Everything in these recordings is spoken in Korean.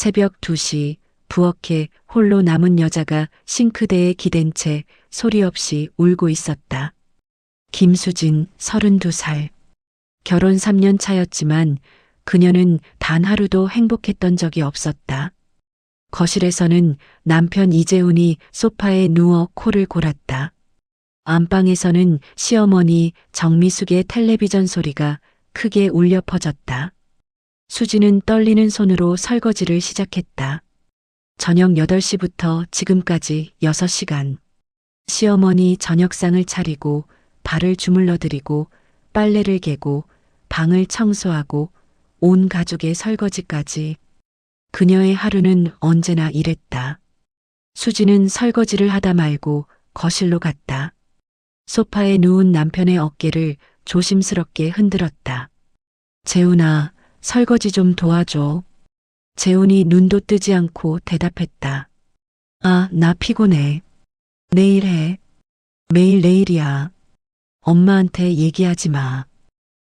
새벽 2시 부엌에 홀로 남은 여자가 싱크대에 기댄 채 소리 없이 울고 있었다. 김수진 32살. 결혼 3년 차였지만 그녀는 단 하루도 행복했던 적이 없었다. 거실에서는 남편 이재훈이 소파에 누워 코를 골았다. 안방에서는 시어머니 정미숙의 텔레비전 소리가 크게 울려 퍼졌다. 수지는 떨리는 손으로 설거지를 시작했다. 저녁 8시부터 지금까지 6시간. 시어머니 저녁상을 차리고 발을 주물러 드리고 빨래를 개고 방을 청소하고 온 가족의 설거지까지. 그녀의 하루는 언제나 이랬다. 수지는 설거지를 하다 말고 거실로 갔다. 소파에 누운 남편의 어깨를 조심스럽게 흔들었다. 재훈아, 설거지 좀 도와줘. 재훈이 눈도 뜨지 않고 대답했다. 아, 나 피곤해. 내일 해. 매일 내일이야. 엄마한테 얘기하지 마.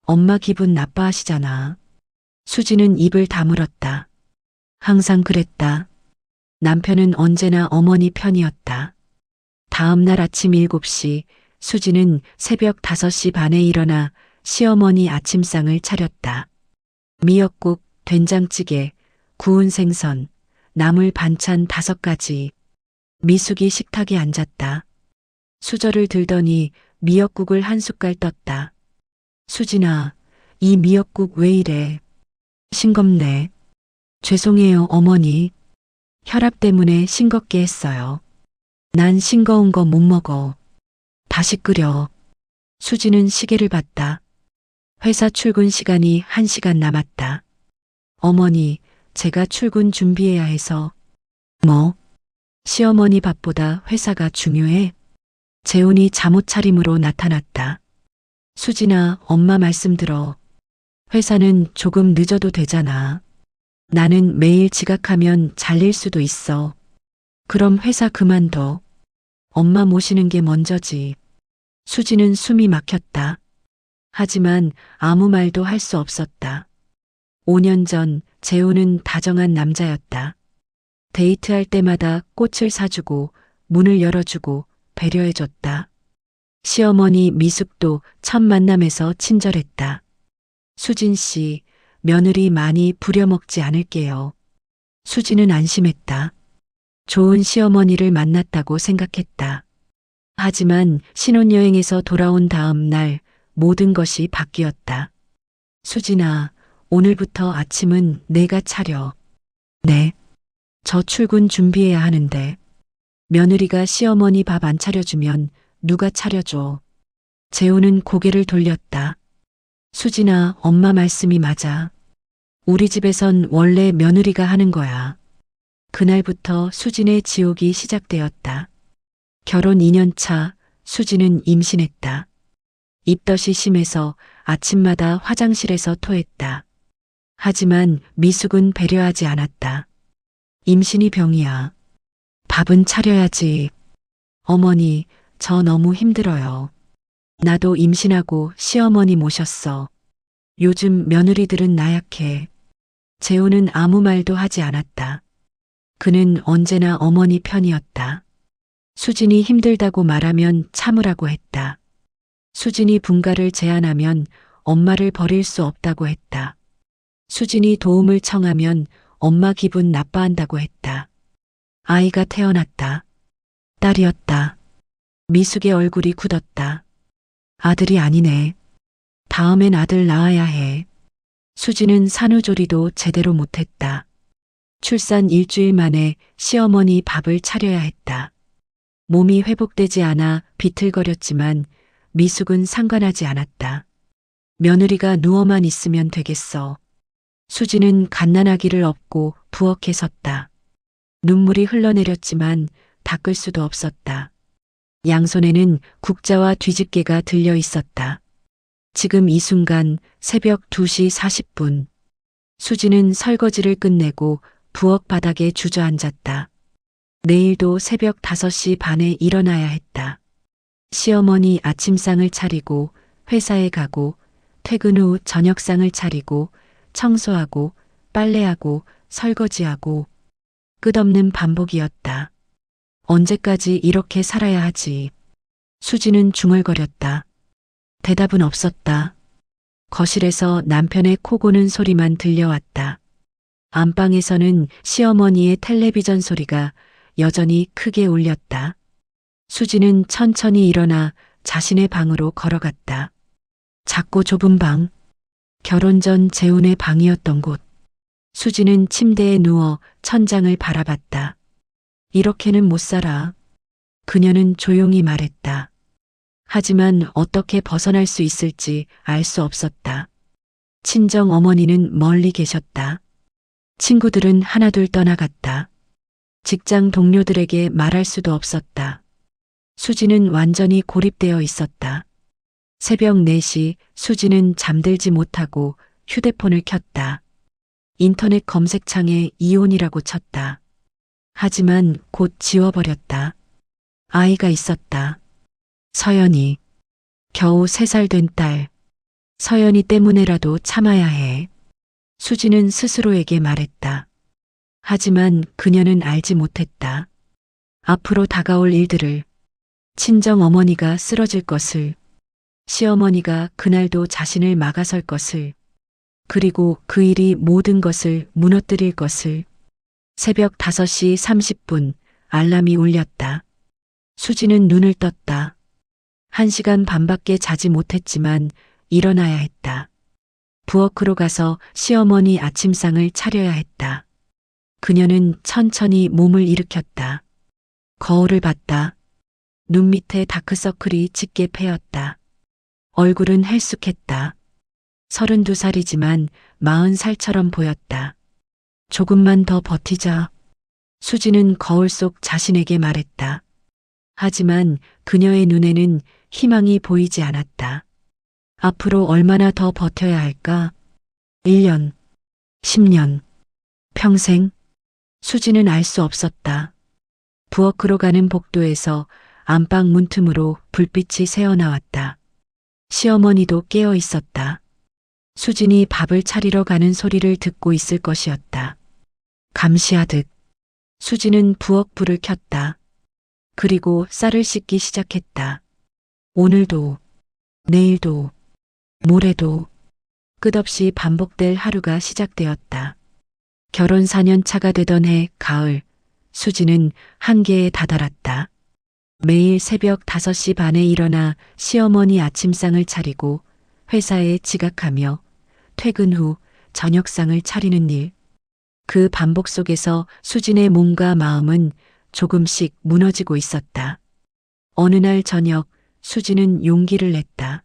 엄마 기분 나빠하시잖아. 수지는 입을 다물었다. 항상 그랬다. 남편은 언제나 어머니 편이었다. 다음 날 아침 7시 수지는 새벽 5시 반에 일어나 시어머니 아침상을 차렸다. 미역국, 된장찌개, 구운 생선, 나물 반찬 5가지. 미숙이 식탁에 앉았다. 수저를 들더니 미역국을 한 숟갈 떴다. 수진아, 이 미역국 왜 이래? 싱겁네. 죄송해요, 어머니. 혈압 때문에 싱겁게 했어요. 난 싱거운 거 못 먹어. 다시 끓여. 수지는 시계를 봤다. 회사 출근 시간이 1시간 남았다. 어머니, 제가 출근 준비해야 해서. 뭐? 시어머니 밥보다 회사가 중요해? 재훈이 잠옷 차림으로 나타났다. 수진아, 엄마 말씀 들어. 회사는 조금 늦어도 되잖아. 나는 매일 지각하면 잘릴 수도 있어. 그럼 회사 그만둬. 엄마 모시는 게 먼저지. 수지는 숨이 막혔다. 하지만 아무 말도 할 수 없었다. 5년 전 재훈은 다정한 남자였다. 데이트할 때마다 꽃을 사주고 문을 열어주고 배려해줬다. 시어머니 미숙도 첫 만남에서 친절했다. 수진 씨, 며느리 많이 부려먹지 않을게요. 수지는 안심했다. 좋은 시어머니를 만났다고 생각했다. 하지만 신혼여행에서 돌아온 다음 날 모든 것이 바뀌었다. 수진아, 오늘부터 아침은 내가 차려. 네. 저 출근 준비해야 하는데. 며느리가 시어머니 밥 안 차려주면 누가 차려줘. 재훈은 고개를 돌렸다. 수진아, 엄마 말씀이 맞아. 우리 집에선 원래 며느리가 하는 거야. 그날부터 수진의 지옥이 시작되었다. 결혼 2년 차 수진은 임신했다. 입덧이 심해서 아침마다 화장실에서 토했다. 하지만 미숙은 배려하지 않았다. 임신이 병이야. 밥은 차려야지. 어머니, 저 너무 힘들어요. 나도 임신하고 시어머니 모셨어. 요즘 며느리들은 나약해. 재훈은 아무 말도 하지 않았다. 그는 언제나 어머니 편이었다. 수진이 힘들다고 말하면 참으라고 했다. 수진이 분가를 제안하면 엄마를 버릴 수 없다고 했다. 수진이 도움을 청하면 엄마 기분 나빠한다고 했다. 아이가 태어났다. 딸이었다. 미숙의 얼굴이 굳었다. 아들이 아니네. 다음엔 아들 낳아야 해. 수지는 산후조리도 제대로 못했다. 출산 일주일 만에 시어머니 밥을 차려야 했다. 몸이 회복되지 않아 비틀거렸지만 미숙은 상관하지 않았다. 며느리가 누워만 있으면 되겠어. 수지는 갓난아기를 업고 부엌에 섰다. 눈물이 흘러내렸지만 닦을 수도 없었다. 양손에는 국자와 뒤집개가 들려 있었다. 지금 이 순간 새벽 2시 40분. 수지는 설거지를 끝내고 부엌 바닥에 주저앉았다. 내일도 새벽 5시 반에 일어나야 했다. 시어머니 아침상을 차리고 회사에 가고 퇴근 후 저녁상을 차리고 청소하고 빨래하고 설거지하고 끝없는 반복이었다. 언제까지 이렇게 살아야 하지? 수지는 중얼거렸다. 대답은 없었다. 거실에서 남편의 코 고는 소리만 들려왔다. 안방에서는 시어머니의 텔레비전 소리가 여전히 크게 울렸다. 수지는 천천히 일어나 자신의 방으로 걸어갔다. 작고 좁은 방, 결혼 전 재혼의 방이었던 곳. 수지는 침대에 누워 천장을 바라봤다. 이렇게는 못 살아. 그녀는 조용히 말했다. 하지만 어떻게 벗어날 수 있을지 알 수 없었다. 친정 어머니는 멀리 계셨다. 친구들은 하나둘 떠나갔다. 직장 동료들에게 말할 수도 없었다. 수지는 완전히 고립되어 있었다. 새벽 4시 수지는 잠들지 못하고 휴대폰을 켰다. 인터넷 검색창에 이혼이라고 쳤다. 하지만 곧 지워버렸다. 아이가 있었다. 서연이. 겨우 3살 된 딸. 서연이 때문에라도 참아야 해. 수지는 스스로에게 말했다. 하지만 그녀는 알지 못했다. 앞으로 다가올 일들을, 친정 어머니가 쓰러질 것을, 시어머니가 그날도 자신을 막아설 것을, 그리고 그 일이 모든 것을 무너뜨릴 것을. 새벽 5시 30분 알람이 울렸다. 수지는 눈을 떴다. 1시간 반밖에 자지 못했지만 일어나야 했다. 부엌으로 가서 시어머니 아침상을 차려야 했다. 그녀는 천천히 몸을 일으켰다. 거울을 봤다. 눈 밑에 다크서클이 짙게 패였다. 얼굴은 헬쑥했다. 32살이지만 40살처럼 보였다. 조금만 더 버티자. 수지는 거울 속 자신에게 말했다. 하지만 그녀의 눈에는 희망이 보이지 않았다. 앞으로 얼마나 더 버텨야 할까? 1년, 10년, 평생? 수지는 알 수 없었다. 부엌으로 가는 복도에서 안방 문틈으로 불빛이 새어나왔다. 시어머니도 깨어 있었다. 수진이 밥을 차리러 가는 소리를 듣고 있을 것이었다. 감시하듯 수지는 부엌 불을 켰다. 그리고 쌀을 씻기 시작했다. 오늘도, 내일도, 모레도 끝없이 반복될 하루가 시작되었다. 결혼 4년 차가 되던 해 가을, 수지는 한계에 다다랐다. 매일 새벽 5시 반에 일어나 시어머니 아침상을 차리고 회사에 지각하며 퇴근 후 저녁상을 차리는 일. 그 반복 속에서 수진의 몸과 마음은 조금씩 무너지고 있었다. 어느 날 저녁 수진은 용기를 냈다.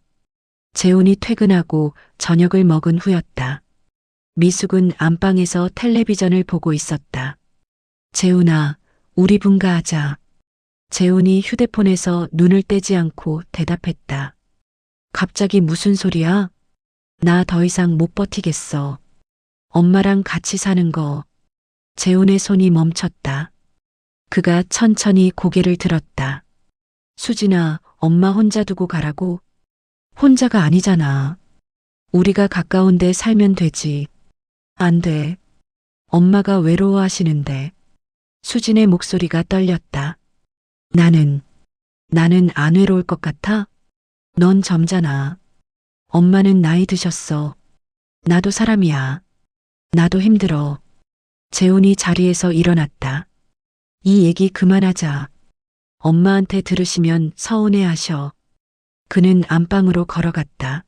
재훈이 퇴근하고 저녁을 먹은 후였다. 미숙은 안방에서 텔레비전을 보고 있었다. 재훈아, 우리 분가하자. 재훈이 휴대폰에서 눈을 떼지 않고 대답했다. 갑자기 무슨 소리야? 나 더 이상 못 버티겠어. 엄마랑 같이 사는 거. 재훈의 손이 멈췄다. 그가 천천히 고개를 들었다. 수진아, 엄마 혼자 두고 가라고? 혼자가 아니잖아. 우리가 가까운 데 살면 되지. 안 돼. 엄마가 외로워하시는데. 수진의 목소리가 떨렸다. 나는 안 외로울 것 같아? 넌 젊잖아. 엄마는 나이 드셨어. 나도 사람이야. 나도 힘들어. 재훈이 자리에서 일어났다. 이 얘기 그만하자. 엄마한테 들으시면 서운해하셔. 그는 안방으로 걸어갔다.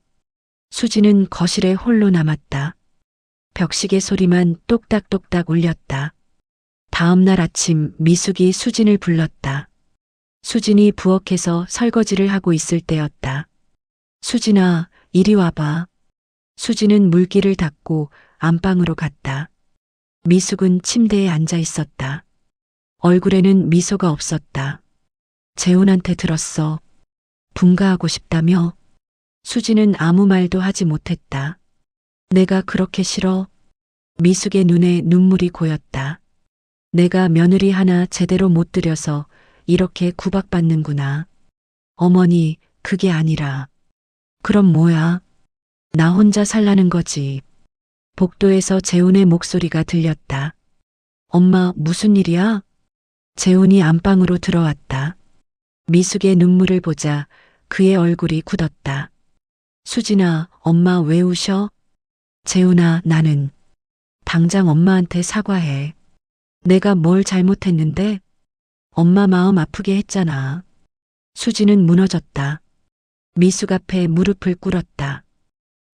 수지는 거실에 홀로 남았다. 벽시계 소리만 똑딱똑딱 울렸다. 다음 날 아침 미숙이 수진을 불렀다. 수진이 부엌에서 설거지를 하고 있을 때였다. 수진아, 이리 와봐. 수진은 물기를 닦고 안방으로 갔다. 미숙은 침대에 앉아 있었다. 얼굴에는 미소가 없었다. 재훈한테 들었어. 분가하고 싶다며? 수진은 아무 말도 하지 못했다. 내가 그렇게 싫어? 미숙의 눈에 눈물이 고였다. 내가 며느리 하나 제대로 못 들여서 이렇게 구박받는구나. 어머니, 그게 아니라. 그럼 뭐야? 나 혼자 살라는 거지. 복도에서 재훈의 목소리가 들렸다. 엄마, 무슨 일이야? 재훈이 안방으로 들어왔다. 미숙의 눈물을 보자 그의 얼굴이 굳었다. 수진아, 엄마 왜 우셔? 재훈아, 나는 당장 엄마한테 사과해. 내가 뭘 잘못했는데? 엄마 마음 아프게 했잖아. 수진은 무너졌다. 미숙 앞에 무릎을 꿇었다.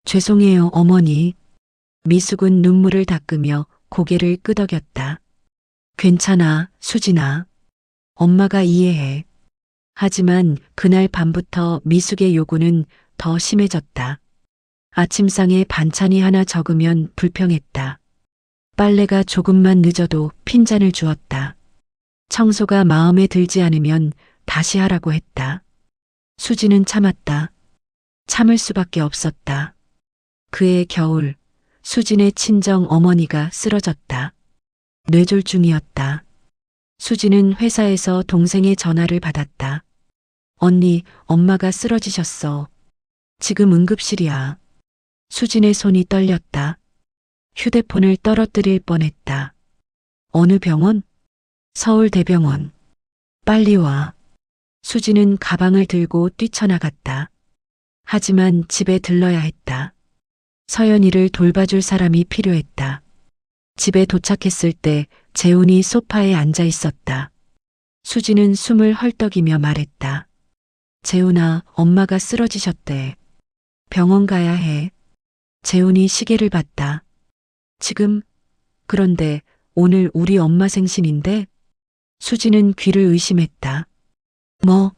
죄송해요, 어머니. 미숙은 눈물을 닦으며 고개를 끄덕였다. 괜찮아, 수진아. 엄마가 이해해. 하지만 그날 밤부터 미숙의 요구는 더 심해졌다. 아침상에 반찬이 하나 적으면 불평했다. 빨래가 조금만 늦어도 핀잔을 주었다. 청소가 마음에 들지 않으면 다시 하라고 했다. 수지는 참았다. 참을 수밖에 없었다. 그해 겨울, 수진의 친정 어머니가 쓰러졌다. 뇌졸중이었다. 수지는 회사에서 동생의 전화를 받았다. 언니, 엄마가 쓰러지셨어. 지금 응급실이야. 수진의 손이 떨렸다. 휴대폰을 떨어뜨릴 뻔했다. 어느 병원? 서울대병원. 빨리 와. 수지는 가방을 들고 뛰쳐나갔다. 하지만 집에 들러야 했다. 서연이를 돌봐줄 사람이 필요했다. 집에 도착했을 때 재훈이 소파에 앉아 있었다. 수지는 숨을 헐떡이며 말했다. 재훈아, 엄마가 쓰러지셨대. 병원 가야 해. 재훈이 시계를 봤다. 지금? 그런데 오늘 우리 엄마 생신인데? 수지는 귀를 의심했다. 뭐?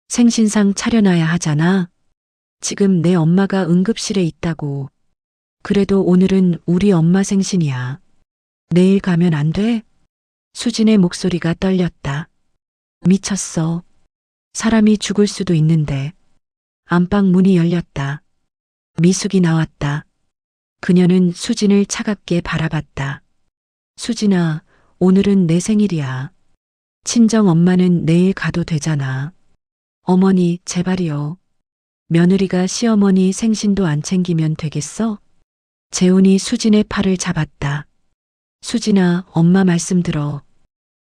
생신상 차려놔야 하잖아. 지금 내 엄마가 응급실에 있다고. 그래도 오늘은 우리 엄마 생신이야. 내일 가면 안 돼? 수진의 목소리가 떨렸다. 미쳤어. 사람이 죽을 수도 있는데. 안방 문이 열렸다. 미숙이 나왔다. 그녀는 수진을 차갑게 바라봤다. 수진아, 오늘은 내 생일이야. 친정 엄마는 내일 가도 되잖아. 어머니, 제발이요. 며느리가 시어머니 생신도 안 챙기면 되겠어? 재훈이 수진의 팔을 잡았다. 수진아, 엄마 말씀 들어.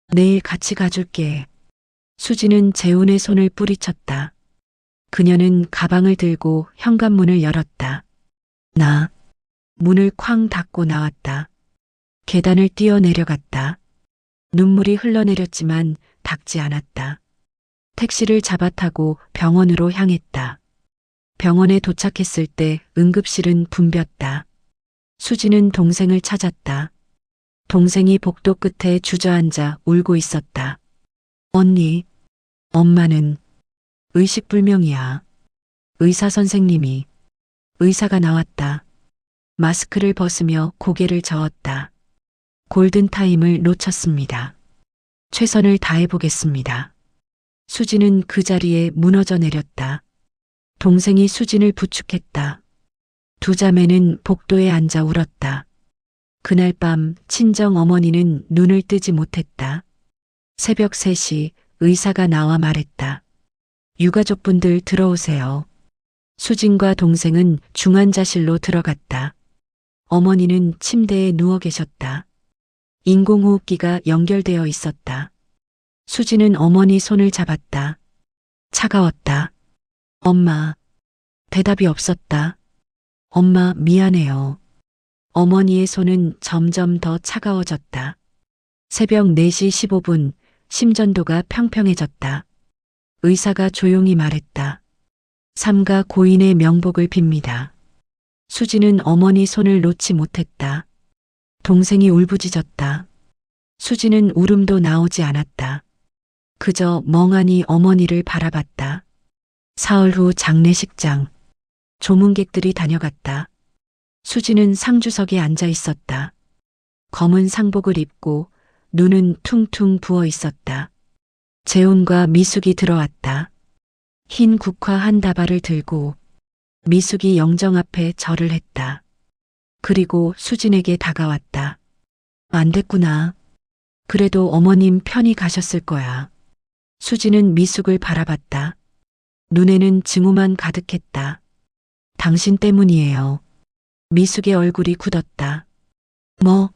내일 같이 가줄게. 수진은 재훈의 손을 뿌리쳤다. 그녀는 가방을 들고 현관문을 열었다. 나. 문을 쾅 닫고 나왔다. 계단을 뛰어 내려갔다. 눈물이 흘러내렸지만 닿지 않았다. 택시를 잡아 타고 병원으로 향했다. 병원에 도착했을 때 응급실은 붐볐다. 수지는 동생을 찾았다. 동생이 복도 끝에 주저앉아 울고 있었다. 언니, 엄마는 의식불명이야. 의사 선생님이. 의사가 나왔다. 마스크를 벗으며 고개를 저었다. 골든타임을 놓쳤습니다. 최선을 다해보겠습니다. 수지는 그 자리에 무너져 내렸다. 동생이 수진을 부축했다. 두 자매는 복도에 앉아 울었다. 그날 밤 친정 어머니는 눈을 뜨지 못했다. 새벽 3시 의사가 나와 말했다. 유가족분들 들어오세요. 수진과 동생은 중환자실로 들어갔다. 어머니는 침대에 누워 계셨다. 인공호흡기가 연결되어 있었다. 수지는 어머니 손을 잡았다. 차가웠다. 엄마. 대답이 없었다. 엄마, 미안해요. 어머니의 손은 점점 더 차가워졌다. 새벽 4시 15분, 심전도가 평평해졌다. 의사가 조용히 말했다. 삼가 고인의 명복을 빕니다. 수지는 어머니 손을 놓지 못했다. 동생이 울부짖었다. 수지는 울음도 나오지 않았다. 그저 멍하니 어머니를 바라봤다. 사흘 후 장례식장. 조문객들이 다녀갔다. 수지는 상주석에 앉아 있었다. 검은 상복을 입고 눈은 퉁퉁 부어 있었다. 재훈과 미숙이 들어왔다. 흰 국화 한 다발을 들고 미숙이 영정 앞에 절을 했다. 그리고 수진에게 다가왔다. 안 됐구나. 그래도 어머님 편히 가셨을 거야. 수진은 미숙을 바라봤다. 눈에는 증오만 가득했다. 당신 때문이에요. 미숙의 얼굴이 굳었다. 뭐,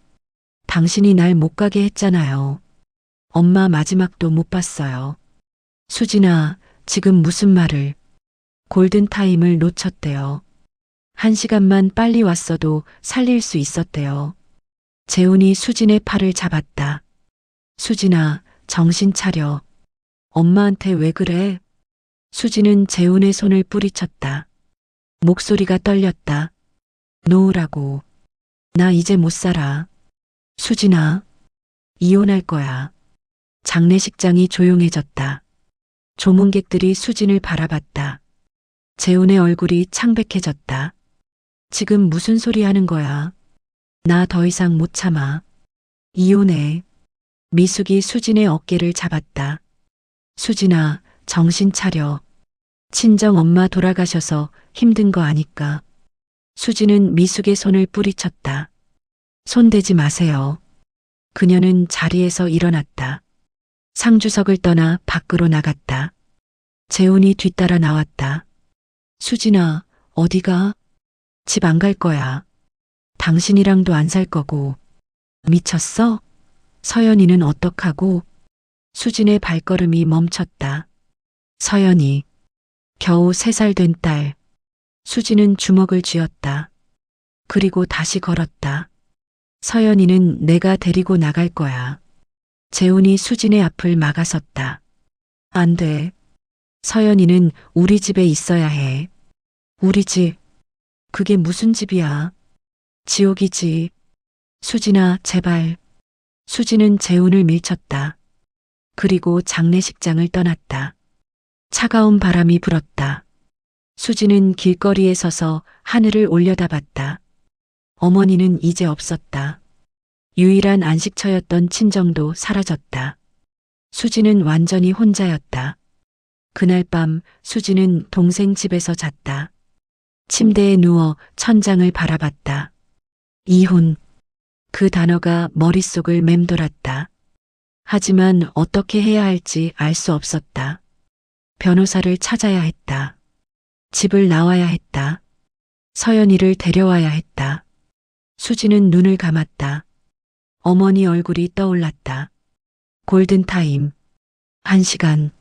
당신이 날 못 가게 했잖아요. 엄마 마지막도 못 봤어요. 수진아, 지금 무슨 말을. 골든타임을 놓쳤대요. 1시간만 빨리 왔어도 살릴 수 있었대요. 재훈이 수진의 팔을 잡았다. 수진아, 정신 차려. 엄마한테 왜 그래? 수진은 재훈의 손을 뿌리쳤다. 목소리가 떨렸다. 놓으라고. 나 이제 못 살아. 수진아, 이혼할 거야. 장례식장이 조용해졌다. 조문객들이 수진을 바라봤다. 재훈의 얼굴이 창백해졌다. 지금 무슨 소리 하는 거야? 나 더 이상 못 참아. 이혼해. 미숙이 수진의 어깨를 잡았다. 수진아, 정신 차려. 친정 엄마 돌아가셔서 힘든 거 아니까. 수진은 미숙의 손을 뿌리쳤다. 손대지 마세요. 그녀는 자리에서 일어났다. 상주석을 떠나 밖으로 나갔다. 재훈이 뒤따라 나왔다. 수진아, 어디가? 집 안 갈 거야. 당신이랑도 안 살 거고. 미쳤어? 서연이는 어떡하고? 수진의 발걸음이 멈췄다. 서연이. 겨우 3살 된 딸. 수진은 주먹을 쥐었다. 그리고 다시 걸었다. 서연이는 내가 데리고 나갈 거야. 재훈이 수진의 앞을 막아섰다. 안 돼. 서연이는 우리 집에 있어야 해. 우리 집. 그게 무슨 집이야? 지옥이지. 수진아, 제발. 수진은 재훈을 밀쳤다. 그리고 장례식장을 떠났다. 차가운 바람이 불었다. 수진은 길거리에 서서 하늘을 올려다봤다. 어머니는 이제 없었다. 유일한 안식처였던 친정도 사라졌다. 수진은 완전히 혼자였다. 그날 밤 수진은 동생 집에서 잤다. 침대에 누워 천장을 바라봤다. 이혼. 그 단어가 머릿속을 맴돌았다. 하지만 어떻게 해야 할지 알 수 없었다. 변호사를 찾아야 했다. 집을 나와야 했다. 서연이를 데려와야 했다. 수진은 눈을 감았다. 어머니 얼굴이 떠올랐다. 골든타임. 1시간.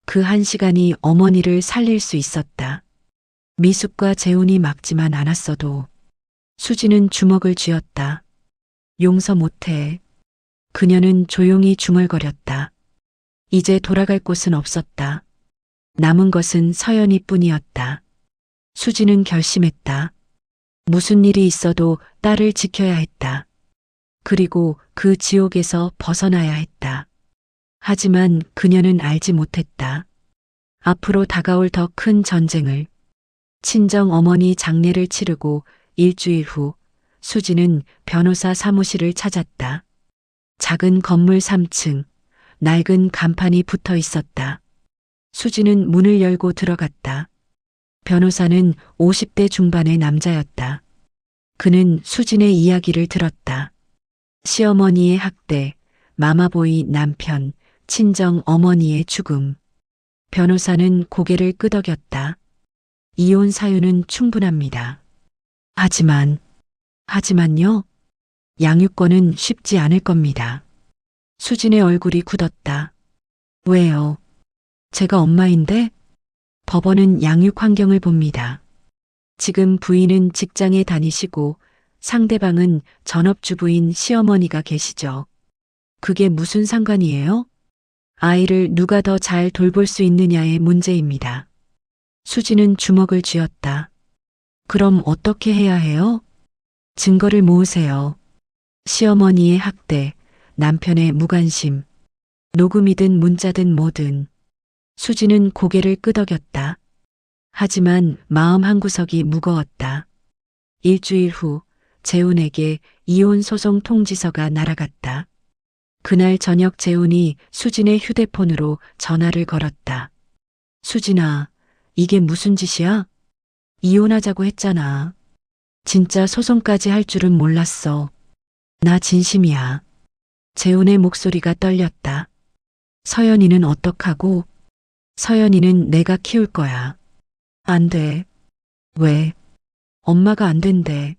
그 1시간이 어머니를 살릴 수 있었다. 미숙과 재훈이 막지만 않았어도 수진은 주먹을 쥐었다. 용서 못해. 그녀는 조용히 중얼거렸다. 이제 돌아갈 곳은 없었다. 남은 것은 서연이뿐이었다. 수진은 결심했다. 무슨 일이 있어도 딸을 지켜야 했다. 그리고 그 지옥에서 벗어나야 했다. 하지만 그녀는 알지 못했다. 앞으로 다가올 더 큰 전쟁을. 친정 어머니 장례를 치르고 일주일 후 수진은 변호사 사무실을 찾았다. 작은 건물 3층, 낡은 간판이 붙어 있었다. 수진은 문을 열고 들어갔다. 변호사는 50대 중반의 남자였다. 그는 수진의 이야기를 들었다. 시어머니의 학대, 마마보이 남편, 친정 어머니의 죽음. 변호사는 고개를 끄덕였다. 이혼 사유는 충분합니다. 하지만요? 양육권은 쉽지 않을 겁니다. 수진의 얼굴이 굳었다. 왜요? 제가 엄마인데? 법원은 양육 환경을 봅니다. 지금 부인은 직장에 다니시고 상대방은 전업주부인 시어머니가 계시죠. 그게 무슨 상관이에요? 아이를 누가 더 잘 돌볼 수 있느냐의 문제입니다. 수진은 주먹을 쥐었다. 그럼 어떻게 해야 해요? 증거를 모으세요. 시어머니의 학대, 남편의 무관심, 녹음이든 문자든 뭐든. 수진은 고개를 끄덕였다. 하지만 마음 한구석이 무거웠다. 일주일 후 재훈에게 이혼 소송 통지서가 날아갔다. 그날 저녁 재훈이 수진의 휴대폰으로 전화를 걸었다. 수진아, 이게 무슨 짓이야? 이혼하자고 했잖아. 진짜 소송까지 할 줄은 몰랐어. 나 진심이야. 재훈의 목소리가 떨렸다. 서연이는 어떡하고? 서연이는 내가 키울 거야. 안 돼. 왜? 엄마가 안 된대.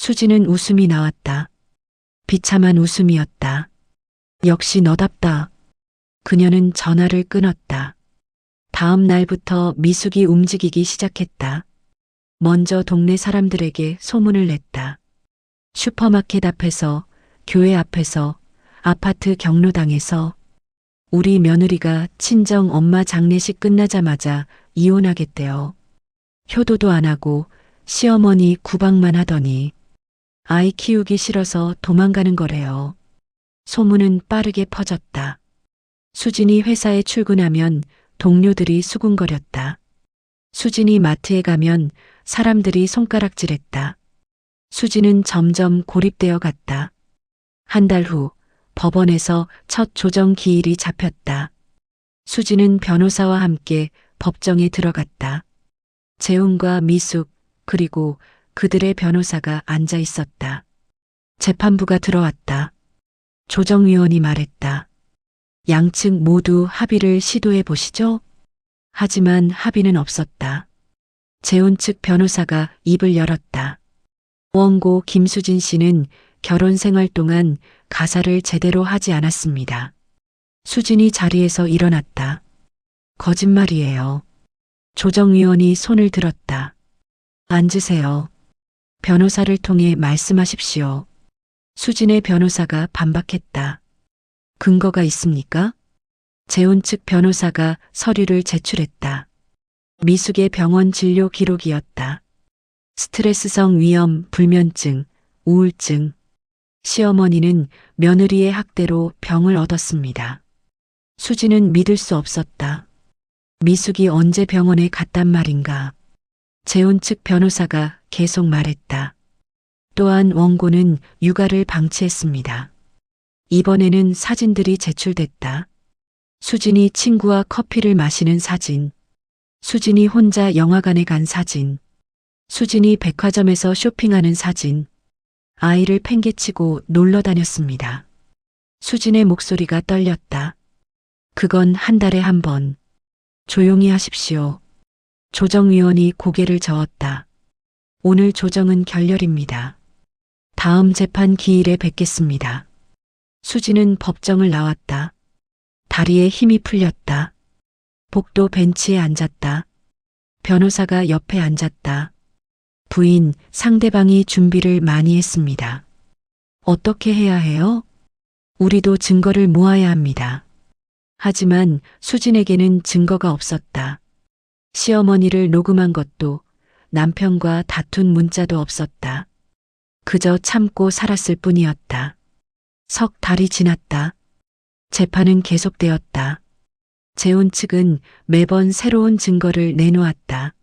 수지는 웃음이 나왔다. 비참한 웃음이었다. 역시 너답다. 그녀는 전화를 끊었다. 다음 날부터 미숙이 움직이기 시작했다. 먼저 동네 사람들에게 소문을 냈다. 슈퍼마켓 앞에서, 교회 앞에서, 아파트 경로당에서 우리 며느리가 친정 엄마 장례식 끝나자마자 이혼하겠대요. 효도도 안 하고 시어머니 구박만 하더니 아이 키우기 싫어서 도망가는 거래요. 소문은 빠르게 퍼졌다. 수진이 회사에 출근하면 동료들이 수군거렸다. 수진이 마트에 가면 사람들이 손가락질했다. 수진은 점점 고립되어 갔다. 한 달 후 법원에서 첫 조정 기일이 잡혔다. 수진은 변호사와 함께 법정에 들어갔다. 재훈과 미숙 그리고 그들의 변호사가 앉아 있었다. 재판부가 들어왔다. 조정위원이 말했다. 양측 모두 합의를 시도해 보시죠. 하지만 합의는 없었다. 재훈 측 변호사가 입을 열었다. 원고 김수진 씨는 결혼 생활 동안 가사를 제대로 하지 않았습니다. 수진이 자리에서 일어났다. 거짓말이에요. 조정위원이 손을 들었다. 앉으세요. 변호사를 통해 말씀하십시오. 수진의 변호사가 반박했다. 근거가 있습니까? 재훈 측 변호사가 서류를 제출했다. 미숙의 병원 진료 기록이었다. 스트레스성 위염, 불면증, 우울증. 시어머니는 며느리의 학대로 병을 얻었습니다. 수지는 믿을 수 없었다. 미숙이 언제 병원에 갔단 말인가. 재훈 측 변호사가 계속 말했다. 또한 원고는 육아를 방치했습니다. 이번에는 사진들이 제출됐다. 수진이 친구와 커피를 마시는 사진. 수진이 혼자 영화관에 간 사진. 수진이 백화점에서 쇼핑하는 사진. 아이를 팽개치고 놀러 다녔습니다. 수진의 목소리가 떨렸다. 그건 한 달에 한 번. 조용히 하십시오. 조정위원이 고개를 저었다. 오늘 조정은 결렬입니다. 다음 재판 기일에 뵙겠습니다. 수진은 법정을 나왔다. 다리에 힘이 풀렸다. 복도 벤치에 앉았다. 변호사가 옆에 앉았다. 부인, 상대방이 준비를 많이 했습니다. 어떻게 해야 해요? 우리도 증거를 모아야 합니다. 하지만 수진에게는 증거가 없었다. 시어머니를 녹음한 것도 남편과 다툰 문자도 없었다. 그저 참고 살았을 뿐이었다. 석 달이 지났다. 재판은 계속되었다. 재훈 측은 매번 새로운 증거를 내놓았다.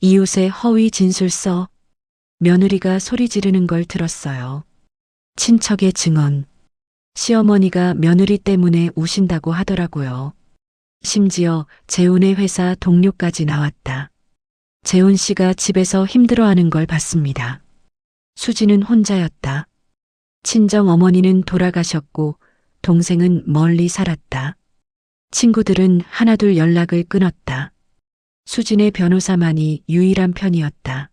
이웃의 허위 진술서, 며느리가 소리 지르는 걸 들었어요. 친척의 증언, 시어머니가 며느리 때문에 우신다고 하더라고요. 심지어 재훈의 회사 동료까지 나왔다. 재훈 씨가 집에서 힘들어하는 걸 봤습니다. 수지는 혼자였다. 친정 어머니는 돌아가셨고 동생은 멀리 살았다. 친구들은 하나둘 연락을 끊었다. 수진의 변호사만이 유일한 편이었다.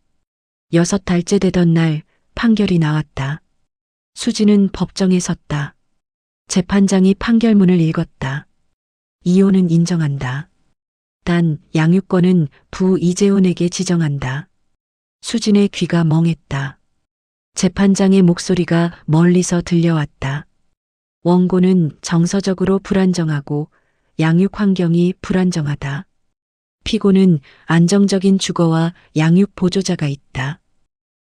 6달째 되던 날 판결이 나왔다. 수진은 법정에 섰다. 재판장이 판결문을 읽었다. 이혼은 인정한다. 단 양육권은 부 이재훈에게 지정한다. 수진의 귀가 멍했다. 재판장의 목소리가 멀리서 들려왔다. 원고는 정서적으로 불안정하고 양육 환경이 불안정하다. 피고는 안정적인 주거와 양육 보조자가 있다.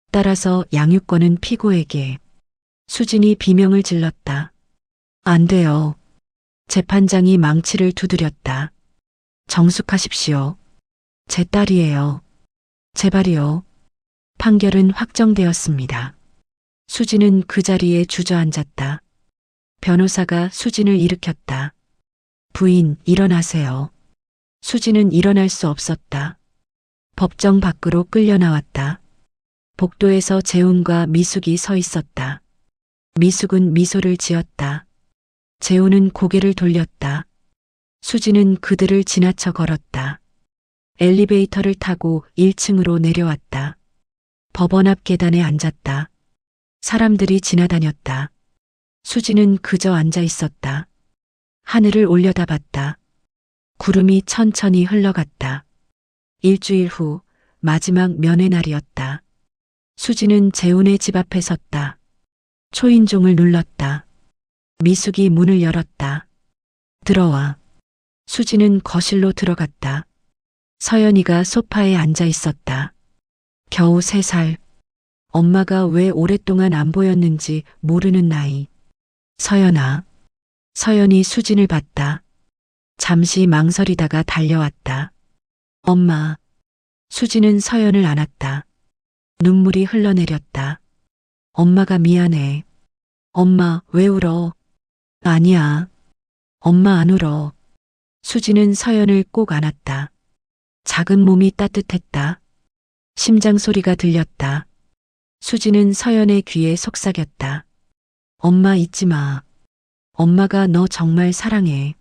따라서 양육권은 피고에게. 수진이 비명을 질렀다. 안 돼요. 재판장이 망치를 두드렸다. 정숙하십시오. 제 딸이에요. 제발이요. 판결은 확정되었습니다. 수진은 그 자리에 주저앉았다. 변호사가 수진을 일으켰다. 부인, 일어나세요. 수진은 일어날 수 없었다. 법정 밖으로 끌려 나왔다. 복도에서 재훈과 미숙이 서 있었다. 미숙은 미소를 지었다. 재훈은 고개를 돌렸다. 수진은 그들을 지나쳐 걸었다. 엘리베이터를 타고 1층으로 내려왔다. 법원 앞 계단에 앉았다. 사람들이 지나다녔다. 수지는 그저 앉아 있었다. 하늘을 올려다봤다. 구름이 천천히 흘러갔다. 일주일 후 마지막 면회 날이었다. 수지는 재훈의 집 앞에 섰다. 초인종을 눌렀다. 미숙이 문을 열었다. 들어와. 수지는 거실로 들어갔다. 서연이가 소파에 앉아 있었다. 겨우 3살. 엄마가 왜 오랫동안 안 보였는지 모르는 나이. 서연아. 서연이 수진을 봤다. 잠시 망설이다가 달려왔다. 엄마. 수진은 서연을 안았다. 눈물이 흘러내렸다. 엄마가 미안해. 엄마, 왜 울어? 아니야. 엄마 안 울어. 수지는 서연을 꼭 안았다. 작은 몸이 따뜻했다. 심장 소리가 들렸다. 수지는 서연의 귀에 속삭였다. 엄마 잊지 마. 엄마가 너 정말 사랑해.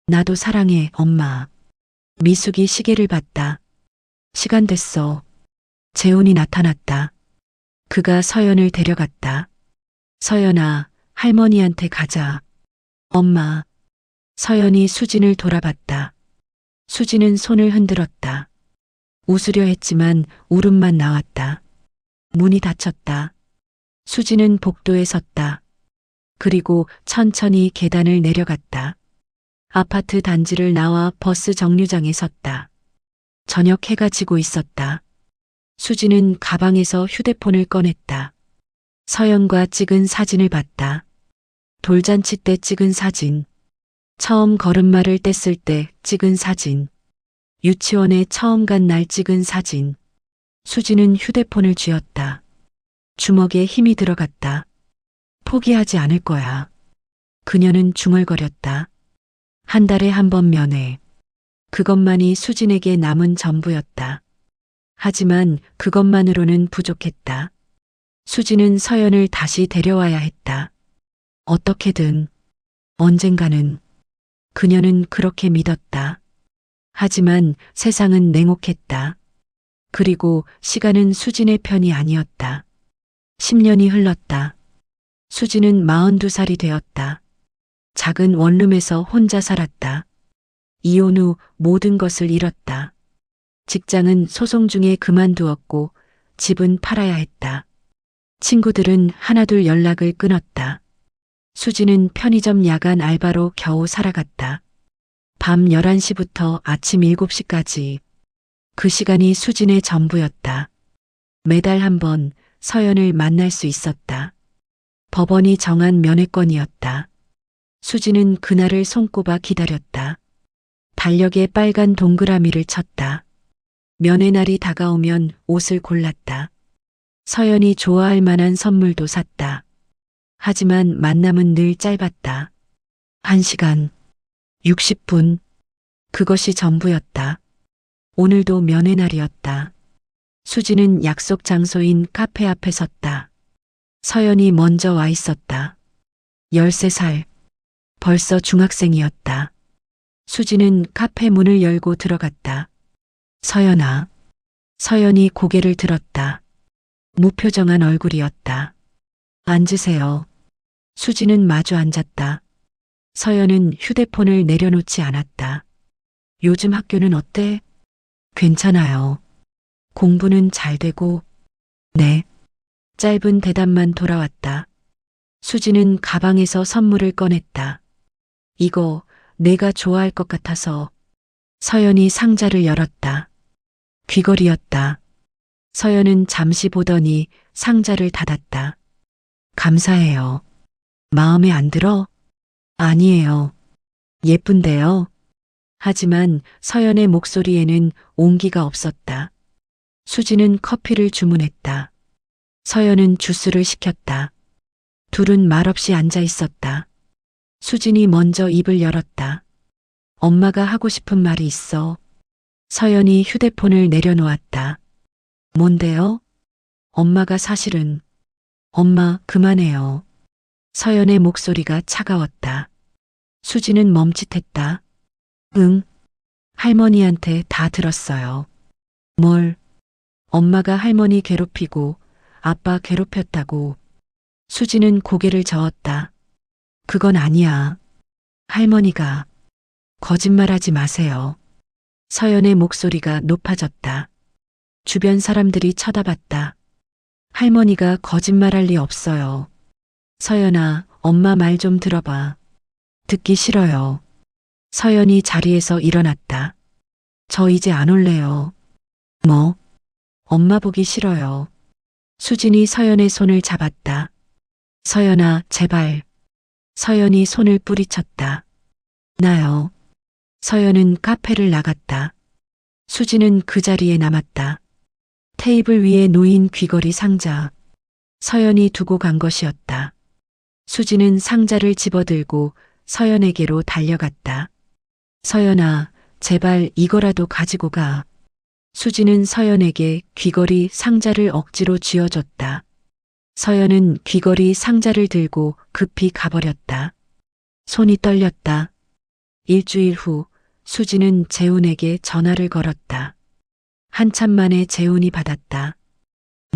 나도 사랑해, 엄마. 미숙이 시계를 봤다. 시간 됐어. 재훈이 나타났다. 그가 서연을 데려갔다. 서연아, 할머니한테 가자. 엄마. 서연이 수진을 돌아봤다. 수진은 손을 흔들었다. 웃으려 했지만 울음만 나왔다. 문이 닫혔다. 수진은 복도에 섰다. 그리고 천천히 계단을 내려갔다. 아파트 단지를 나와 버스 정류장에 섰다. 저녁 해가 지고 있었다. 수지는 가방에서 휴대폰을 꺼냈다. 서연과 찍은 사진을 봤다. 돌잔치 때 찍은 사진. 처음 걸음마를 뗐을 때 찍은 사진. 유치원에 처음 간 날 찍은 사진. 수지는 휴대폰을 쥐었다. 주먹에 힘이 들어갔다. 포기하지 않을 거야. 그녀는 중얼거렸다. 한 달에 한 번 면회. 그것만이 수진에게 남은 전부였다. 하지만 그것만으로는 부족했다. 수지는 서연을 다시 데려와야 했다. 어떻게든, 언젠가는. 그녀는 그렇게 믿었다. 하지만 세상은 냉혹했다. 그리고 시간은 수진의 편이 아니었다. 10년이 흘렀다. 수진은 42살이 되었다. 작은 원룸에서 혼자 살았다. 이혼 후 모든 것을 잃었다. 직장은 소송 중에 그만두었고 집은 팔아야 했다. 친구들은 하나둘 연락을 끊었다. 수지는 편의점 야간 알바로 겨우 살아갔다. 밤 11시부터 아침 7시까지. 그 시간이 수진의 전부였다. 매달 한 번 서연을 만날 수 있었다. 법원이 정한 면회권이었다. 수지는 그날을 손꼽아 기다렸다. 달력에 빨간 동그라미를 쳤다. 면회 날이 다가오면 옷을 골랐다. 서연이 좋아할 만한 선물도 샀다. 하지만 만남은 늘 짧았다. 1시간, 60분. 그것이 전부였다. 오늘도 면회 날이었다. 수지는 약속 장소인 카페 앞에 섰다. 서연이 먼저 와 있었다. 13살. 벌써 중학생이었다. 수지는 카페 문을 열고 들어갔다. 서연아. 서연이 고개를 들었다. 무표정한 얼굴이었다. 앉으세요. 수지는 마주 앉았다. 서연은 휴대폰을 내려놓지 않았다. 요즘 학교는 어때? 괜찮아요. 공부는 잘 되고. 네. 짧은 대답만 돌아왔다. 수지는 가방에서 선물을 꺼냈다. 이거 내가 좋아할 것 같아서. 서연이 상자를 열었다. 귀걸이였다. 서연은 잠시 보더니 상자를 닫았다. 감사해요. 마음에 안 들어? 아니에요. 예쁜데요. 하지만 서연의 목소리에는 온기가 없었다. 수지는 커피를 주문했다. 서연은 주스를 시켰다. 둘은 말없이 앉아 있었다. 수진이 먼저 입을 열었다. 엄마가 하고 싶은 말이 있어. 서연이 휴대폰을 내려놓았다. 뭔데요? 엄마가 사실은. 엄마, 그만해요. 서연의 목소리가 차가웠다. 수지는 멈칫했다. 응. 할머니한테 다 들었어요. 뭘? 엄마가 할머니 괴롭히고 아빠 괴롭혔다고. 수지는 고개를 저었다. 그건 아니야. 할머니가. 거짓말하지 마세요. 서연의 목소리가 높아졌다. 주변 사람들이 쳐다봤다. 할머니가 거짓말할 리 없어요. 서연아, 엄마 말 좀 들어봐. 듣기 싫어요. 서연이 자리에서 일어났다. 저 이제 안 올래요. 뭐? 엄마 보기 싫어요. 수진이 서연의 손을 잡았다. 서연아, 제발. 서연이 손을 뿌리쳤다. 나요. 서연은 카페를 나갔다. 수진은 그 자리에 남았다. 테이블 위에 놓인 귀걸이 상자. 서연이 두고 간 것이었다. 수진은 상자를 집어들고 서연에게로 달려갔다. 서연아, 제발 이거라도 가지고 가. 수진은 서연에게 귀걸이 상자를 억지로 쥐어줬다. 서연은 귀걸이 상자를 들고 급히 가버렸다. 손이 떨렸다. 일주일 후 수진은 재훈에게 전화를 걸었다. 한참 만에 재훈이 받았다.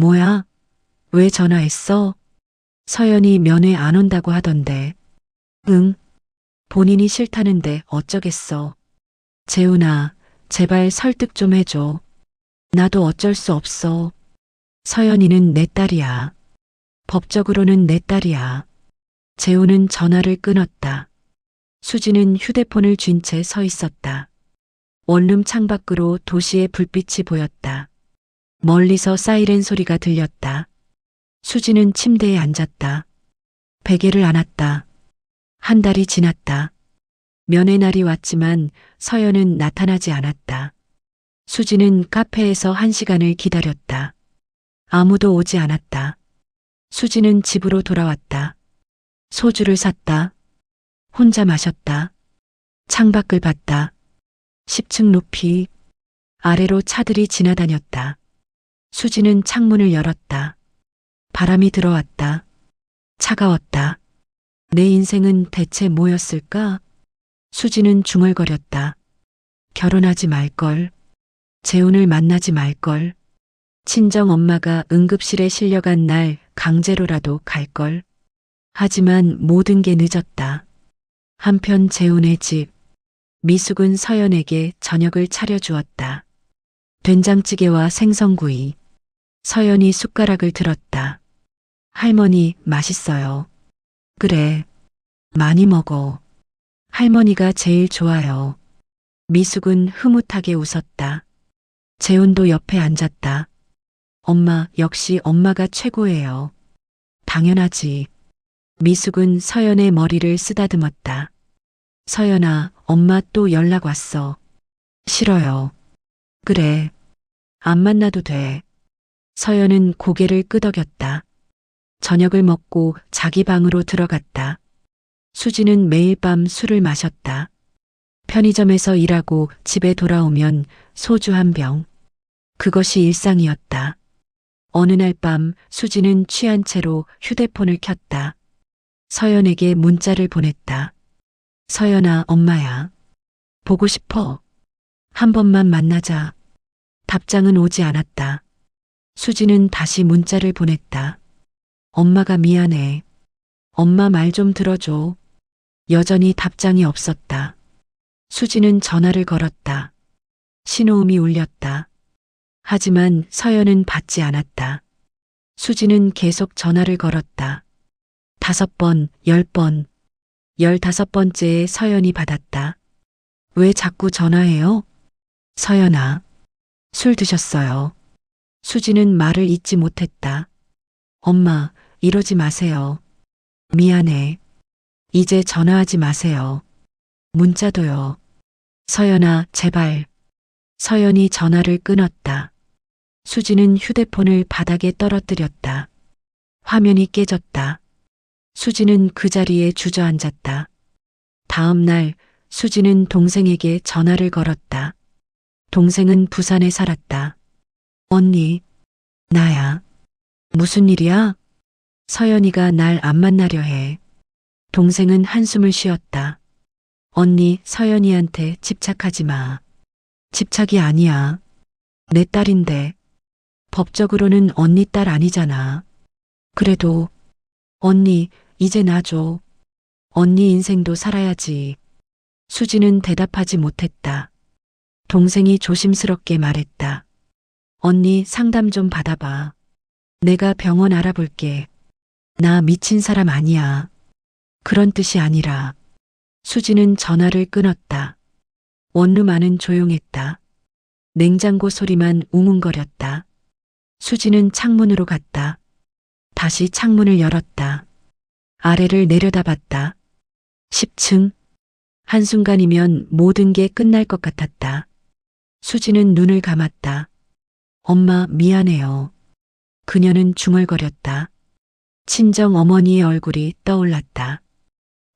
뭐야? 왜 전화했어? 서연이 면회 안 온다고 하던데. 응. 본인이 싫다는데 어쩌겠어. 재훈아, 제발 설득 좀 해줘. 나도 어쩔 수 없어. 서연이는 내 딸이야. 법적으로는 내 딸이야. 재훈은 전화를 끊었다. 수지는 휴대폰을 쥔 채 서 있었다. 원룸 창밖으로 도시의 불빛이 보였다. 멀리서 사이렌 소리가 들렸다. 수지는 침대에 앉았다. 베개를 안았다. 한 달이 지났다. 면회 날이 왔지만 서연은 나타나지 않았다. 수지는 카페에서 1시간을 기다렸다. 아무도 오지 않았다. 수지는 집으로 돌아왔다. 소주를 샀다. 혼자 마셨다. 창밖을 봤다. 10층 높이 아래로 차들이 지나다녔다. 수지는 창문을 열었다. 바람이 들어왔다. 차가웠다. 내 인생은 대체 뭐였을까? 수지는 중얼거렸다. 결혼하지 말걸. 재훈을 만나지 말걸. 친정 엄마가 응급실에 실려간 날 강제로라도 갈걸. 하지만 모든 게 늦었다. 한편 재훈의 집. 미숙은 서연에게 저녁을 차려주었다. 된장찌개와 생선구이. 서연이 숟가락을 들었다. 할머니, 맛있어요. 그래, 많이 먹어. 할머니가 제일 좋아요. 미숙은 흐뭇하게 웃었다. 재훈도 옆에 앉았다. 엄마, 역시 엄마가 최고예요. 당연하지. 미숙은 서연의 머리를 쓰다듬었다. 서연아, 엄마 또 연락 왔어. 싫어요. 그래. 안 만나도 돼. 서연은 고개를 끄덕였다. 저녁을 먹고 자기 방으로 들어갔다. 수지는 매일 밤 술을 마셨다. 편의점에서 일하고 집에 돌아오면 소주 한 병. 그것이 일상이었다. 어느 날 밤 수지는 취한 채로 휴대폰을 켰다. 서연에게 문자를 보냈다. 서연아, 엄마야. 보고 싶어. 한 번만 만나자. 답장은 오지 않았다. 수지는 다시 문자를 보냈다. 엄마가 미안해. 엄마 말 좀 들어줘. 여전히 답장이 없었다. 수지는 전화를 걸었다. 신호음이 울렸다. 하지만 서연은 받지 않았다. 수지는 계속 전화를 걸었다. 5번, 10번, 15번째에 서연이 받았다. 왜 자꾸 전화해요? 서연아, 술 드셨어요. 수지는 말을 잇지 못했다. 엄마, 이러지 마세요. 미안해. 이제 전화하지 마세요. 문자도요. 서연아, 제발. 서연이 전화를 끊었다. 수지는 휴대폰을 바닥에 떨어뜨렸다. 화면이 깨졌다. 수지는 그 자리에 주저앉았다. 다음 날 수지는 동생에게 전화를 걸었다. 동생은 부산에 살았다. 언니, 나야. 무슨 일이야? 서연이가 날 안 만나려 해. 동생은 한숨을 쉬었다. 언니, 서연이한테 집착하지 마. 집착이 아니야. 내 딸인데. 법적으로는 언니 딸 아니잖아. 그래도 언니, 이제 놔줘. 언니 인생도 살아야지. 수지는 대답하지 못했다. 동생이 조심스럽게 말했다. 언니 상담 좀 받아봐. 내가 병원 알아볼게. 나 미친 사람 아니야. 그런 뜻이 아니라. 수지는 전화를 끊었다. 원룸 안은 조용했다. 냉장고 소리만 웅웅거렸다. 수지는 창문으로 갔다. 다시 창문을 열었다. 아래를 내려다봤다. 10층. 한순간이면 모든 게 끝날 것 같았다. 수지는 눈을 감았다. 엄마, 미안해요. 그녀는 중얼거렸다. 친정 어머니의 얼굴이 떠올랐다.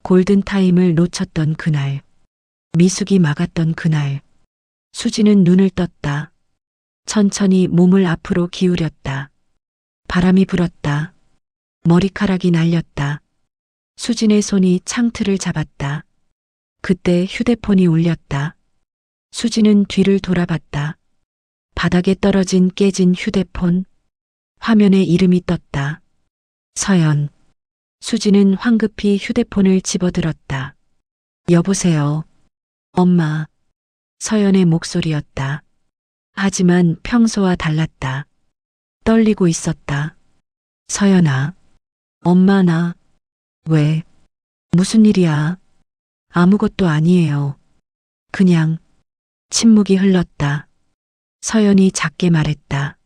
골든타임을 놓쳤던 그날. 미숙이 막았던 그날. 수지는 눈을 떴다. 천천히 몸을 앞으로 기울였다. 바람이 불었다. 머리카락이 날렸다. 수진의 손이 창틀을 잡았다. 그때 휴대폰이 울렸다. 수진은 뒤를 돌아봤다. 바닥에 떨어진 깨진 휴대폰. 화면에 이름이 떴다. 서연. 수진은 황급히 휴대폰을 집어들었다. 여보세요. 엄마. 서연의 목소리였다. 하지만 평소와 달랐다. 떨리고 있었다. 서연아. 엄마 나. 왜? 무슨 일이야? 아무것도 아니에요. 그냥. 침묵이 흘렀다. 서연이 작게 말했다.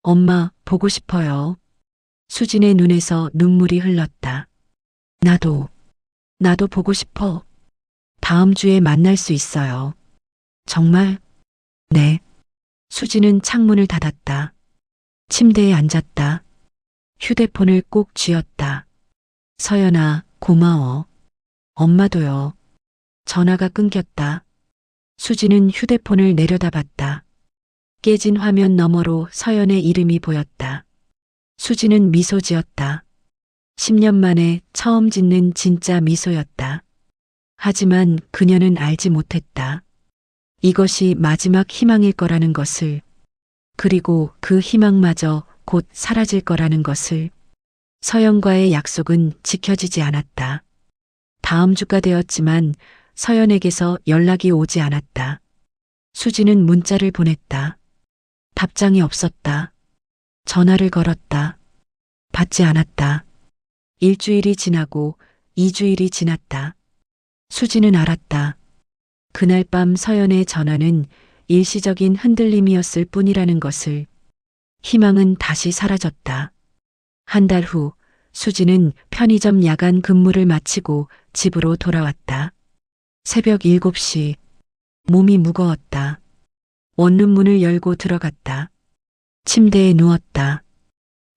엄마, 보고 싶어요. 수진의 눈에서 눈물이 흘렀다. 나도 보고 싶어. 다음 주에 만날 수 있어요. 정말? 네. 수진은 창문을 닫았다. 침대에 앉았다. 휴대폰을 꼭 쥐었다. 서연아, 고마워. 엄마도요. 전화가 끊겼다. 수지는 휴대폰을 내려다봤다. 깨진 화면 너머로 서연의 이름이 보였다. 수지는 미소 지었다. 10년 만에 처음 짓는 진짜 미소였다. 하지만 그녀는 알지 못했다. 이것이 마지막 희망일 거라는 것을. 그리고 그 희망마저 곧 사라질 거라는 것을. 서연과의 약속은 지켜지지 않았다. 다음 주가 되었지만 서연에게서 연락이 오지 않았다. 수지는 문자를 보냈다. 답장이 없었다. 전화를 걸었다. 받지 않았다. 일주일이 지나고 2주일이 지났다. 수지는 알았다. 그날 밤 서연의 전화는 일시적인 흔들림이었을 뿐이라는 것을. 희망은 다시 사라졌다. 한 달 후 수지는 편의점 야간 근무를 마치고 집으로 돌아왔다. 새벽 7시. 몸이 무거웠다. 원룸 문을 열고 들어갔다. 침대에 누웠다.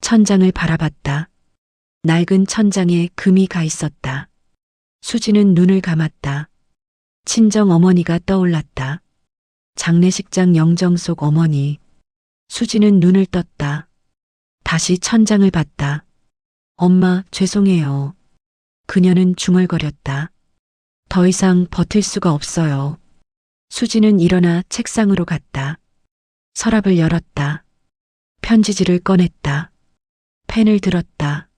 천장을 바라봤다. 낡은 천장에 금이 가 있었다. 수지는 눈을 감았다. 친정 어머니가 떠올랐다. 장례식장 영정 속 어머니. 수지는 눈을 떴다. 다시 천장을 봤다. 엄마, 죄송해요. 그녀는 중얼거렸다. 더 이상 버틸 수가 없어요. 수지는 일어나 책상으로 갔다. 서랍을 열었다. 편지지를 꺼냈다. 펜을 들었다.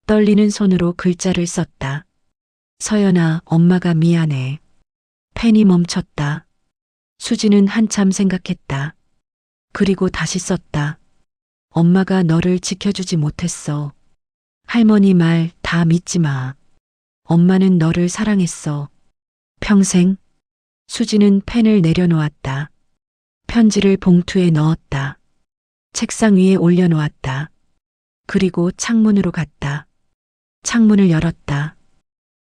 떨리는 손으로 글자를 썼다. 서연아, 엄마가 미안해. 펜이 멈췄다. 수지는 한참 생각했다. 그리고 다시 썼다. 엄마가 너를 지켜주지 못했어. 할머니 말 다 믿지 마. 엄마는 너를 사랑했어. 평생. 수지는 펜을 내려놓았다. 편지를 봉투에 넣었다. 책상 위에 올려놓았다. 그리고 창문으로 갔다. 창문을 열었다.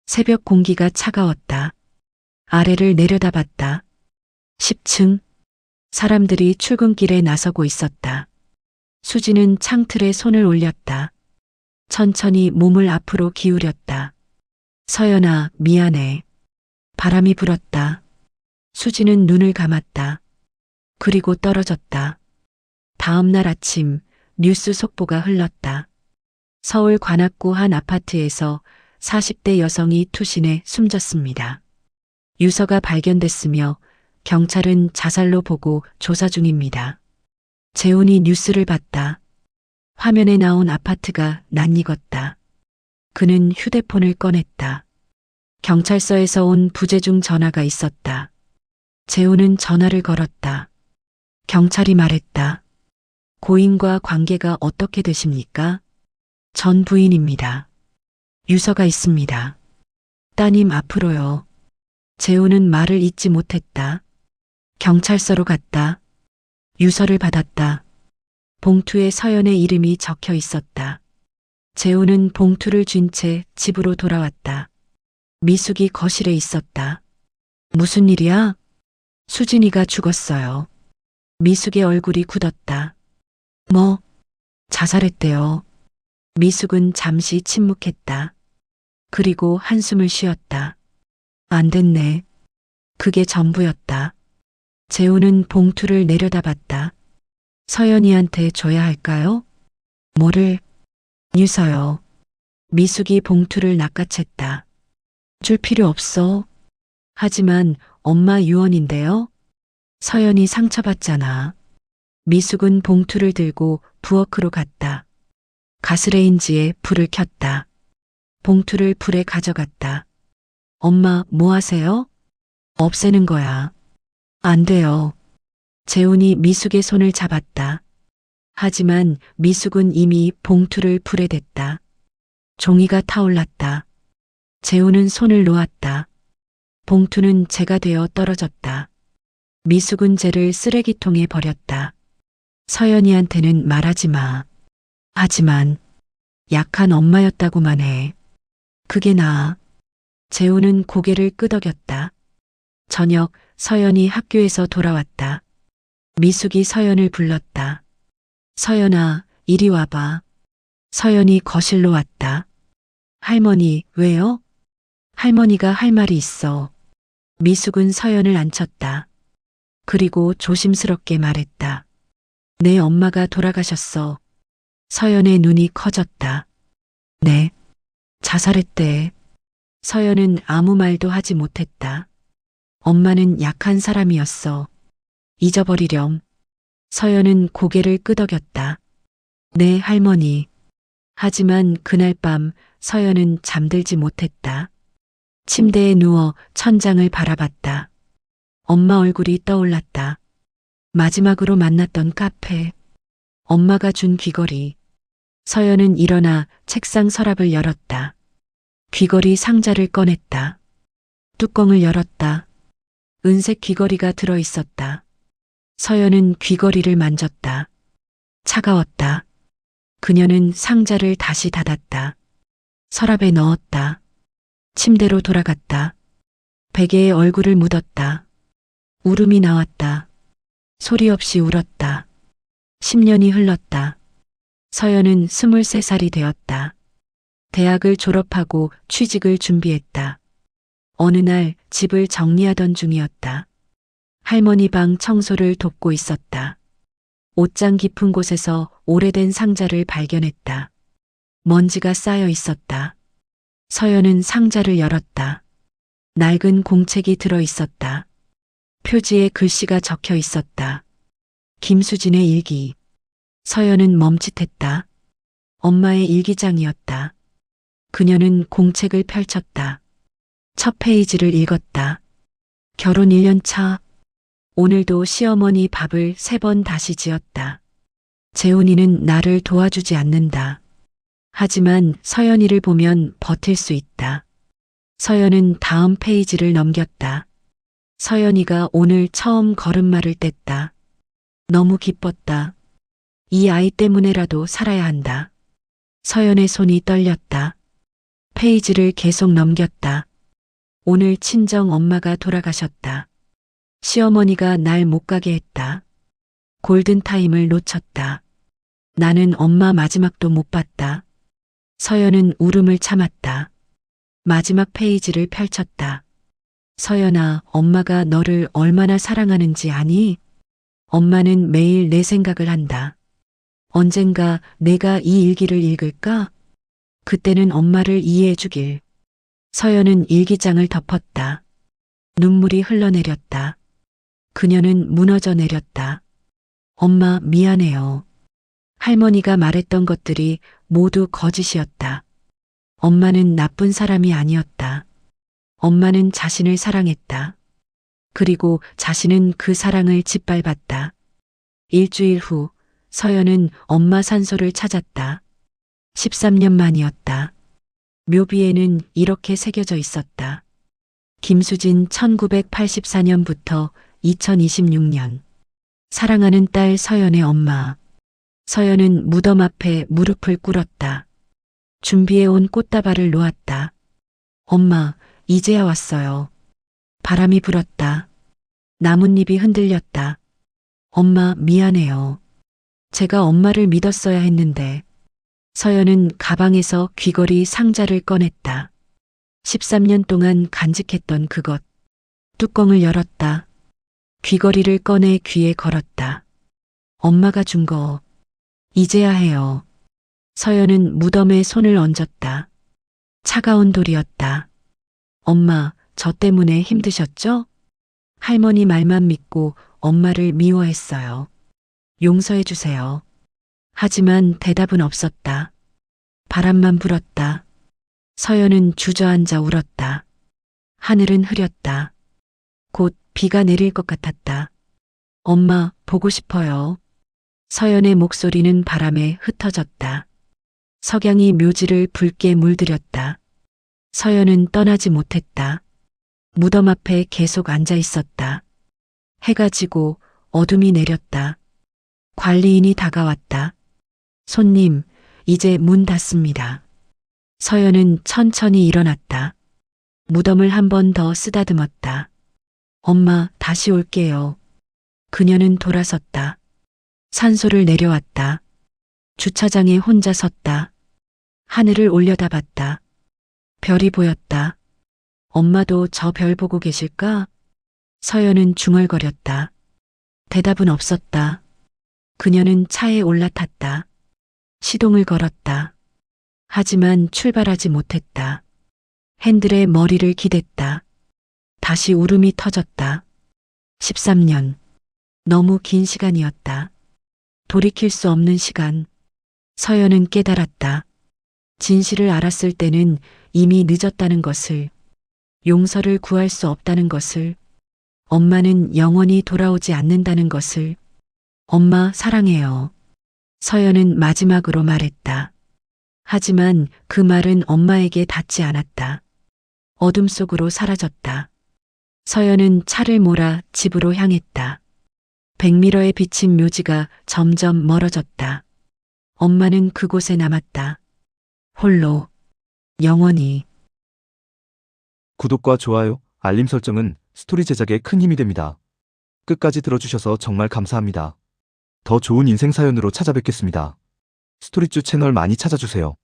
새벽 공기가 차가웠다. 아래를 내려다봤다. 10층. 사람들이 출근길에 나서고 있었다. 수지는 창틀에 손을 올렸다. 천천히 몸을 앞으로 기울였다. 서연아, 미안해. 바람이 불었다. 수지는 눈을 감았다. 그리고 떨어졌다. 다음 날 아침 뉴스 속보가 흘렀다. 서울 관악구 한 아파트에서 40대 여성이 투신해 숨졌습니다. 유서가 발견됐으며 경찰은 자살로 보고 조사 중입니다. 재훈이 뉴스를 봤다. 화면에 나온 아파트가 낯익었다. 그는 휴대폰을 꺼냈다. 경찰서에서 온 부재중 전화가 있었다. 재우는 전화를 걸었다. 경찰이 말했다. 고인과 관계가 어떻게 되십니까? 전 부인입니다. 유서가 있습니다. 따님 앞으로요. 재우는 말을 잇지 못했다. 경찰서로 갔다. 유서를 받았다. 봉투에 서연의 이름이 적혀 있었다. 재우는 봉투를 쥔 채 집으로 돌아왔다. 미숙이 거실에 있었다. 무슨 일이야? 수진이가 죽었어요. 미숙의 얼굴이 굳었다. 뭐? 자살했대요. 미숙은 잠시 침묵했다. 그리고 한숨을 쉬었다. 안 됐네. 그게 전부였다. 재우는 봉투를 내려다봤다. 서연이한테 줘야 할까요? 뭐를? 유서요. 미숙이 봉투를 낚아챘다. 줄 필요 없어. 하지만 엄마 유언인데요. 서연이 상처받잖아. 미숙은 봉투를 들고 부엌으로 갔다. 가스레인지에 불을 켰다. 봉투를 불에 가져갔다. 엄마 뭐 하세요? 없애는 거야. 안 돼요. 재훈이 미숙의 손을 잡았다. 하지만 미숙은 이미 봉투를 불에 댔다. 종이가 타올랐다. 재훈은 손을 놓았다. 봉투는 재가 되어 떨어졌다. 미숙은 재를 쓰레기통에 버렸다. 서연이한테는 말하지 마. 하지만 약한 엄마였다고만 해. 그게 나아. 재훈은 고개를 끄덕였다. 저녁 서연이 학교에서 돌아왔다. 미숙이 서연을 불렀다. 서연아, 이리 와봐. 서연이 거실로 왔다. 할머니, 왜요? 할머니가 할 말이 있어. 미숙은 서연을 앉혔다. 그리고 조심스럽게 말했다. 내 엄마가 돌아가셨어. 서연의 눈이 커졌다. 네. 자살했대. 서연은 아무 말도 하지 못했다. 엄마는 약한 사람이었어. 잊어버리렴. 서연은 고개를 끄덕였다. 네, 할머니. 하지만 그날 밤 서연은 잠들지 못했다. 침대에 누워 천장을 바라봤다. 엄마 얼굴이 떠올랐다. 마지막으로 만났던 카페. 엄마가 준 귀걸이. 서연은 일어나 책상 서랍을 열었다. 귀걸이 상자를 꺼냈다. 뚜껑을 열었다. 은색 귀걸이가 들어 있었다. 서연은 귀걸이를 만졌다. 차가웠다. 그녀는 상자를 다시 닫았다. 서랍에 넣었다. 침대로 돌아갔다. 베개에 얼굴을 묻었다. 울음이 나왔다. 소리 없이 울었다. 10년이 흘렀다. 서연은 23살이 되었다. 대학을 졸업하고 취직을 준비했다. 어느 날 집을 정리하던 중이었다. 할머니 방 청소를 돕고 있었다. 옷장 깊은 곳에서 오래된 상자를 발견했다. 먼지가 쌓여 있었다. 서연은 상자를 열었다. 낡은 공책이 들어 있었다. 표지에 글씨가 적혀 있었다. 김수진의 일기. 서연은 멈칫했다. 엄마의 일기장이었다. 그녀는 공책을 펼쳤다. 첫 페이지를 읽었다. 결혼 1년 차. 오늘도 시어머니 밥을 3번 다시 지었다. 재훈이는 나를 도와주지 않는다. 하지만 서연이를 보면 버틸 수 있다. 서연은 다음 페이지를 넘겼다. 서연이가 오늘 처음 걸음마를 뗐다. 너무 기뻤다. 이 아이 때문에라도 살아야 한다. 서연의 손이 떨렸다. 페이지를 계속 넘겼다. 오늘 친정 엄마가 돌아가셨다. 시어머니가 날 못 가게 했다. 골든타임을 놓쳤다. 나는 엄마 마지막도 못 봤다. 서연은 울음을 참았다. 마지막 페이지를 펼쳤다. 서연아, 엄마가 너를 얼마나 사랑하는지 아니? 엄마는 매일 내 생각을 한다. 언젠가 내가 이 일기를 읽을까? 그때는 엄마를 이해해 주길. 서연은 일기장을 덮었다. 눈물이 흘러내렸다. 그녀는 무너져 내렸다. 엄마, 미안해요. 할머니가 말했던 것들이 모두 거짓이었다. 엄마는 나쁜 사람이 아니었다. 엄마는 자신을 사랑했다. 그리고 자신은 그 사랑을 짓밟았다. 일주일 후 서연은 엄마 산소를 찾았다. 13년 만이었다. 묘비에는 이렇게 새겨져 있었다. 김수진 1984년부터 2026년. 사랑하는 딸 서연의 엄마. 서연은 무덤 앞에 무릎을 꿇었다. 준비해온 꽃다발을 놓았다. 엄마, 이제야 왔어요. 바람이 불었다. 나뭇잎이 흔들렸다. 엄마, 미안해요. 제가 엄마를 믿었어야 했는데. 서연은 가방에서 귀걸이 상자를 꺼냈다. 13년 동안 간직했던 그것. 뚜껑을 열었다. 귀걸이를 꺼내 귀에 걸었다. 엄마가 준 거. 이제야 해요. 서연은 무덤에 손을 얹었다. 차가운 돌이었다. 엄마, 저 때문에 힘드셨죠? 할머니 말만 믿고 엄마를 미워했어요. 용서해 주세요. 하지만 대답은 없었다. 바람만 불었다. 서연은 주저앉아 울었다. 하늘은 흐렸다. 곧 비가 내릴 것 같았다. 엄마, 보고 싶어요. 서연의 목소리는 바람에 흩어졌다. 석양이 묘지를 붉게 물들였다. 서연은 떠나지 못했다. 무덤 앞에 계속 앉아 있었다. 해가 지고 어둠이 내렸다. 관리인이 다가왔다. 손님, 이제 문 닫습니다. 서연은 천천히 일어났다. 무덤을 한 번 더 쓰다듬었다. 엄마, 다시 올게요. 그녀는 돌아섰다. 산소를 내려왔다. 주차장에 혼자 섰다. 하늘을 올려다봤다. 별이 보였다. 엄마도 저 별 보고 계실까? 서연은 중얼거렸다. 대답은 없었다. 그녀는 차에 올라탔다. 시동을 걸었다. 하지만 출발하지 못했다. 핸들에 머리를 기댔다. 다시 울음이 터졌다. 13년. 너무 긴 시간이었다. 돌이킬 수 없는 시간. 서연은 깨달았다. 진실을 알았을 때는 이미 늦었다는 것을, 용서를 구할 수 없다는 것을, 엄마는 영원히 돌아오지 않는다는 것을. 엄마, 사랑해요. 서연은 마지막으로 말했다. 하지만 그 말은 엄마에게 닿지 않았다. 어둠 속으로 사라졌다. 서연은 차를 몰아 집으로 향했다. 백미러에 비친 묘지가 점점 멀어졌다. 엄마는 그곳에 남았다. 홀로, 영원히. 구독과 좋아요, 알림 설정은 스토리 제작에 큰 힘이 됩니다. 끝까지 들어주셔서 정말 감사합니다. 더 좋은 인생 사연으로 찾아뵙겠습니다. 스토리쭈 채널 많이 찾아주세요.